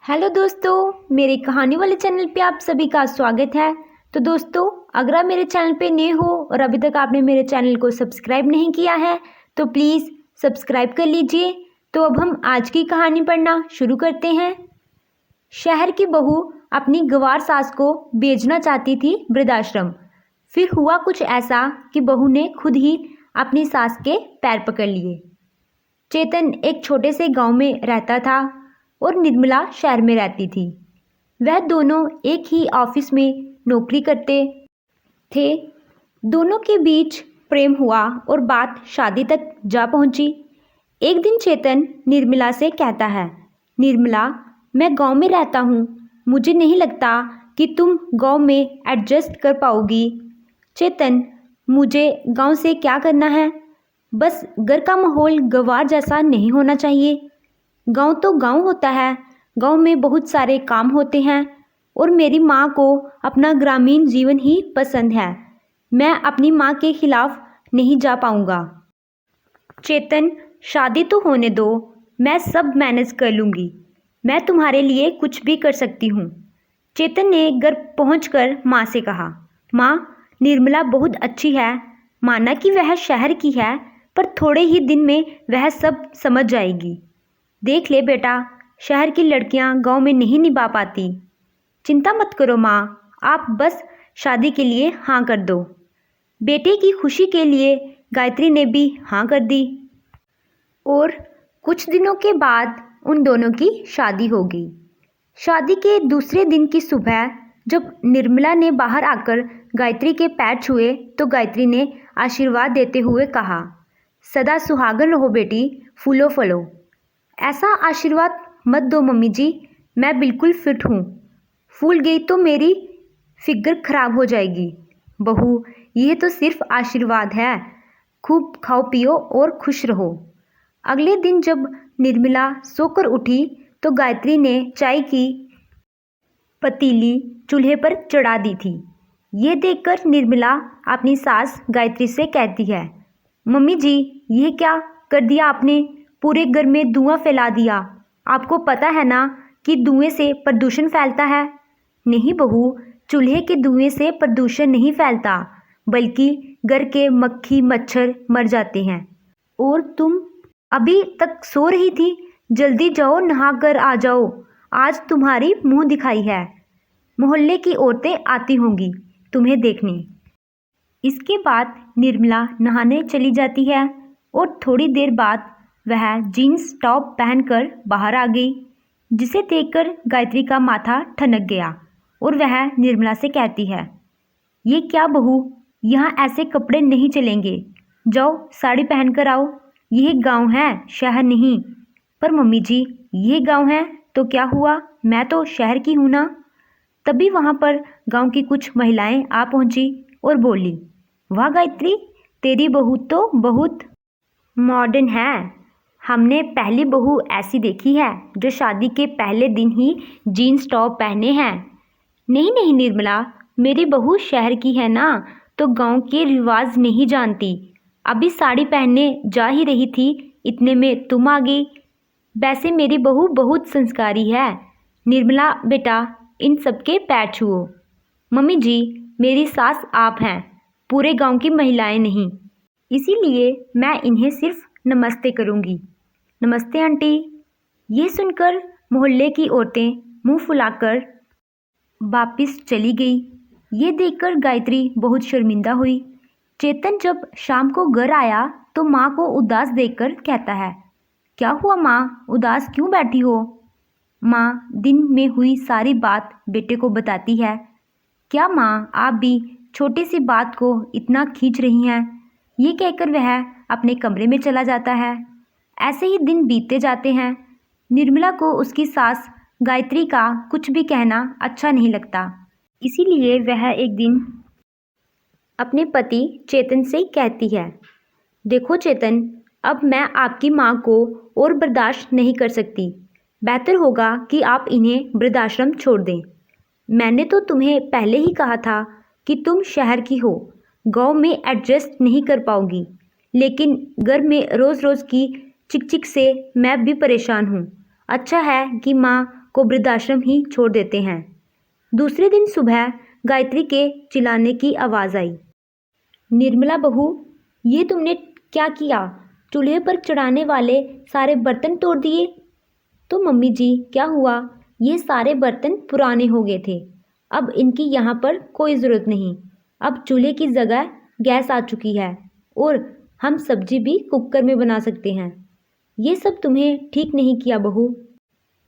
Hello दोस्तों, मेरे कहानी वाले चैनल पे आप सभी का स्वागत है। तो दोस्तों, अगर आप मेरे चैनल पे नए हो और अभी तक आपने मेरे चैनल को सब्सक्राइब नहीं किया है तो प्लीज़ सब्सक्राइब कर लीजिए। तो अब हम आज की कहानी पढ़ना शुरू करते हैं। शहर की बहू अपनी गंवार सास को भेजना चाहती थी वृद्धाश्रम। फिर हुआ कुछ ऐसा कि बहू ने खुद ही अपनी सास के पैर पकड़ लिए। चेतन एक छोटे से गांव में रहता था और निर्मला शहर में रहती थी। वह दोनों एक ही ऑफिस में नौकरी करते थे। दोनों के बीच प्रेम हुआ और बात शादी तक जा पहुंची। एक दिन चेतन निर्मला से कहता है, निर्मला, मैं गांव में रहता हूं, मुझे नहीं लगता कि तुम गांव में एडजस्ट कर पाओगी। चेतन, मुझे गांव से क्या करना है, बस घर का माहौल गंवार जैसा नहीं होना चाहिए। गांव तो गांव होता है, गांव में बहुत सारे काम होते हैं और मेरी माँ को अपना ग्रामीण जीवन ही पसंद है। मैं अपनी माँ के खिलाफ नहीं जा पाऊँगा। चेतन, शादी तो होने दो, मैं सब मैनेज कर लूँगी। मैं तुम्हारे लिए कुछ भी कर सकती हूँ। चेतन ने घर पहुँचकर माँ से कहा, माँ, निर्मला बहुत अच्छी है। माना कि वह शहर की है, पर थोड़े ही दिन में वह सब समझ जाएगी। देख ले बेटा, शहर की लड़कियां गांव में नहीं निभा पाती। चिंता मत करो माँ, आप बस शादी के लिए हाँ कर दो। बेटे की खुशी के लिए गायत्री ने भी हाँ कर दी और कुछ दिनों के बाद उन दोनों की शादी हो गई। शादी के दूसरे दिन की सुबह जब निर्मला ने बाहर आकर गायत्री के पैर छुए तो गायत्री ने आशीर्वाद देते हुए कहा, सदा सुहागन रहो बेटी, फूलो फलो। ऐसा आशीर्वाद मत दो मम्मी जी, मैं बिल्कुल फिट हूँ। फूल गई तो मेरी फिगर खराब हो जाएगी। बहू, यह तो सिर्फ आशीर्वाद है। खूब खाओ पियो और खुश रहो। अगले दिन जब निर्मला सोकर उठी तो गायत्री ने चाय की पतीली चूल्हे पर चढ़ा दी थी। ये देखकर निर्मला अपनी सास गायत्री से कहती है, मम्मी जी, यह क्या कर दिया आपने, पूरे घर में धुआं फैला दिया। आपको पता है ना कि धुएं से प्रदूषण फैलता है। नहीं बहू, चूल्हे के धुएं से प्रदूषण नहीं फैलता, बल्कि घर के मक्खी मच्छर मर जाते हैं। और तुम अभी तक सो रही थी, जल्दी जाओ नहा कर आ जाओ, आज तुम्हारी मुंह दिखाई है। मोहल्ले की औरतें आती होंगी तुम्हें देखने। इसके बाद निर्मला नहाने चली जाती है और थोड़ी देर बाद वह जीन्स टॉप पहनकर बाहर आ गई, जिसे देखकर गायत्री का माथा ठनक गया और वह निर्मला से कहती है, ये क्या बहू, यहाँ ऐसे कपड़े नहीं चलेंगे। जाओ साड़ी पहनकर आओ, यह गांव है, शहर नहीं। पर मम्मी जी, ये गांव है तो क्या हुआ, मैं तो शहर की हूँ ना। तभी वहाँ पर गांव की कुछ महिलाएं आ पहुँची और बोली, वाह गायत्री, तेरी बहू तो बहुत मॉडर्न है। हमने पहली बहू ऐसी देखी है जो शादी के पहले दिन ही जीन्स टॉप पहने हैं। नहीं नहीं निर्मला, मेरी बहू शहर की है ना, तो गांव के रिवाज नहीं जानती। अभी साड़ी पहनने जा ही रही थी, इतने में तुम आ गई। वैसे मेरी बहू बहुत संस्कारी है। निर्मला बेटा, इन सबके पैर छुओ। मम्मी जी, मेरी सास आप हैं, पूरे गांव की महिलाएं नहीं, इसीलिए मैं इन्हें सिर्फ नमस्ते करूंगी। नमस्ते आंटी। ये सुनकर मोहल्ले की औरतें मुंह फुलाकर वापस चली गई। ये देखकर गायत्री बहुत शर्मिंदा हुई। चेतन जब शाम को घर आया तो माँ को उदास देखकर कहता है, क्या हुआ माँ, उदास क्यों बैठी हो। माँ दिन में हुई सारी बात बेटे को बताती है। क्या माँ, आप भी छोटी सी बात को इतना खींच रही हैं। ये कहकर वह अपने कमरे में चला जाता है। ऐसे ही दिन बीतते जाते हैं। निर्मला को उसकी सास गायत्री का कुछ भी कहना अच्छा नहीं लगता, इसीलिए वह एक दिन अपने पति चेतन से कहती है, देखो चेतन, अब मैं आपकी माँ को और बर्दाश्त नहीं कर सकती। बेहतर होगा कि आप इन्हें वृद्धाश्रम छोड़ दें। मैंने तो तुम्हें पहले ही कहा था कि तुम शहर की हो, गांव में एडजस्ट नहीं कर पाओगी। लेकिन घर में रोज़ रोज़ की चिक चिक से मैं भी परेशान हूँ। अच्छा है कि माँ को वृद्धाश्रम ही छोड़ देते हैं। दूसरे दिन सुबह गायत्री के चिल्लाने की आवाज़ आई। निर्मला बहू, ये तुमने क्या किया? चूल्हे पर चढ़ाने वाले सारे बर्तन तोड़ दिए। तो मम्मी जी क्या हुआ? ये सारे बर्तन पुराने हो गए थे, अब इनकी यहाँ पर कोई ज़रूरत नहीं। अब चूल्हे की जगह गैस आ चुकी है और हम सब्जी भी कुकर में बना सकते हैं। ये सब तुम्हें ठीक नहीं किया बहू।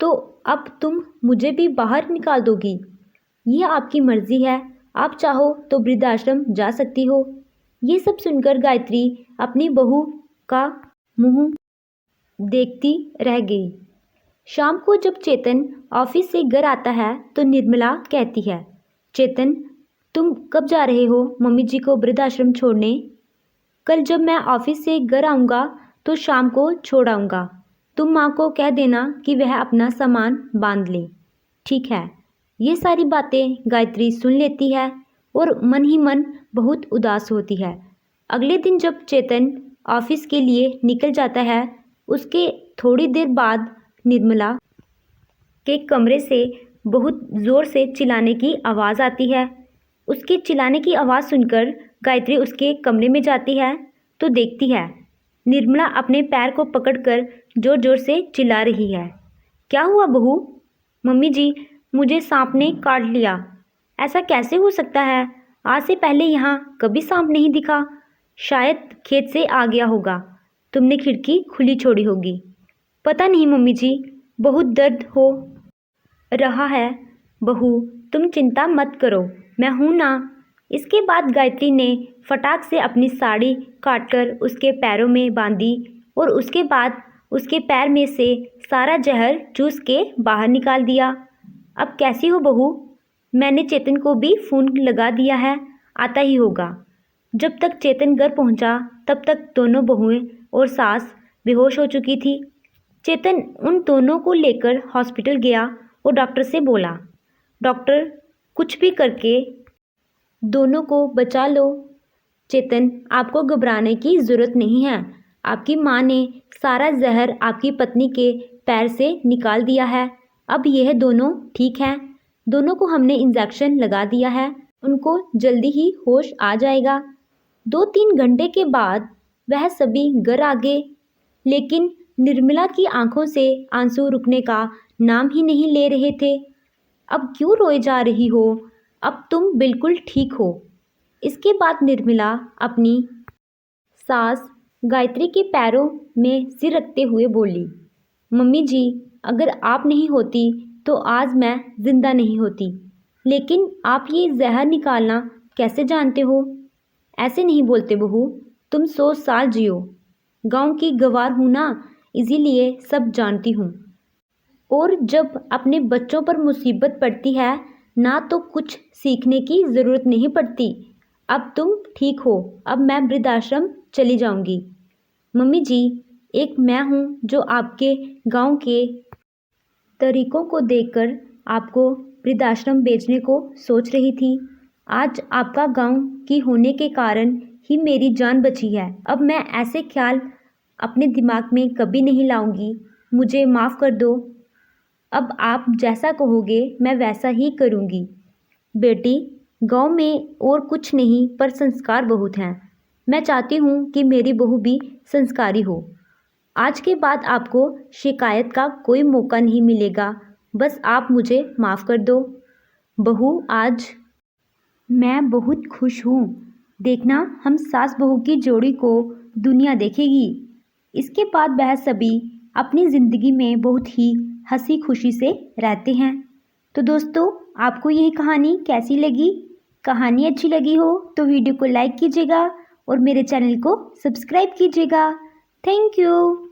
तो अब तुम मुझे भी बाहर निकाल दोगी? ये आपकी मर्ज़ी है, आप चाहो तो वृद्धाश्रम जा सकती हो। ये सब सुनकर गायत्री अपनी बहू का मुंह देखती रह गई। शाम को जब चेतन ऑफिस से घर आता है तो निर्मला कहती है, चेतन तुम कब जा रहे हो मम्मी जी को वृद्धाश्रम छोड़ने? कल जब मैं ऑफिस से घर आऊँगा तो शाम को छोड़ आऊँगा। तुम माँ को कह देना कि वह अपना सामान बांध ले। ठीक है। ये सारी बातें गायत्री सुन लेती है और मन ही मन बहुत उदास होती है। अगले दिन जब चेतन ऑफिस के लिए निकल जाता है, उसके थोड़ी देर बाद निर्मला के कमरे से बहुत ज़ोर से चिल्लाने की आवाज़ आती है। उसके चिल्लाने की आवाज़ सुनकर गायत्री उसके कमरे में जाती है तो देखती है निर्मला अपने पैर को पकड़कर ज़ोर ज़ोर से चिल्ला रही है। क्या हुआ बहू? मम्मी जी, मुझे सांप ने काट लिया। ऐसा कैसे हो सकता है? आज से पहले यहाँ कभी सांप नहीं दिखा। शायद खेत से आ गया होगा, तुमने खिड़की खुली छोड़ी होगी। पता नहीं मम्मी जी, बहुत दर्द हो रहा है। बहू तुम चिंता मत करो, मैं हूँ ना। इसके बाद गायत्री ने फटाक से अपनी साड़ी काटकर उसके पैरों में बांधी और उसके बाद उसके पैर में से सारा जहर चूस के बाहर निकाल दिया। अब कैसी हो बहू? मैंने चेतन को भी फ़ोन लगा दिया है, आता ही होगा। जब तक चेतन घर पहुंचा तब तक दोनों बहुएं और सास बेहोश हो चुकी थी। चेतन उन दोनों को लेकर हॉस्पिटल गया और डॉक्टर से बोला, डॉक्टर कुछ भी करके दोनों को बचा लो। चेतन आपको घबराने की ज़रूरत नहीं है। आपकी माँ ने सारा जहर आपकी पत्नी के पैर से निकाल दिया है। अब यह दोनों ठीक हैं। दोनों को हमने इंजेक्शन लगा दिया है, उनको जल्दी ही होश आ जाएगा। 2-3 घंटे के बाद वह सभी घर आ गए, लेकिन निर्मला की आंखों से आंसू रुकने का नाम ही नहीं ले रहे थे। अब क्यों रोए जा रही हो? अब तुम बिल्कुल ठीक हो। इसके बाद निर्मला अपनी सास गायत्री के पैरों में सिर रखते हुए बोली, मम्मी जी, अगर आप नहीं होती तो आज मैं ज़िंदा नहीं होती। लेकिन आप ये जहर निकालना कैसे जानते हो? ऐसे नहीं बोलते बहू, तुम 100 साल जियो। गांव की गवार हूँ ना, इसीलिए सब जानती हूँ। और जब अपने बच्चों पर मुसीबत पड़ती है ना तो कुछ सीखने की ज़रूरत नहीं पड़ती। अब तुम ठीक हो, अब मैं वृद्धाश्रम चली जाऊंगी। मम्मी जी, एक मैं हूँ जो आपके गांव के तरीकों को देखकर आपको वृद्धाश्रम भेजने को सोच रही थी। आज आपका गांव की होने के कारण ही मेरी जान बची है। अब मैं ऐसे ख्याल अपने दिमाग में कभी नहीं लाऊंगी। मुझे माफ़ कर दो। अब आप जैसा कहोगे मैं वैसा ही करूँगी। बेटी, गांव में और कुछ नहीं पर संस्कार बहुत हैं। मैं चाहती हूँ कि मेरी बहू भी संस्कारी हो। आज के बाद आपको शिकायत का कोई मौका नहीं मिलेगा। बस आप मुझे माफ़ कर दो। बहू, आज मैं बहुत खुश हूँ। देखना, हम सास बहू की जोड़ी को दुनिया देखेगी। इसके बाद वह सभी अपनी ज़िंदगी में बहुत ही हंसी खुशी से रहते हैं। तो दोस्तों, आपको यह कहानी कैसी लगी? कहानी अच्छी लगी हो तो वीडियो को लाइक कीजिएगा और मेरे चैनल को सब्सक्राइब कीजिएगा। Thank you.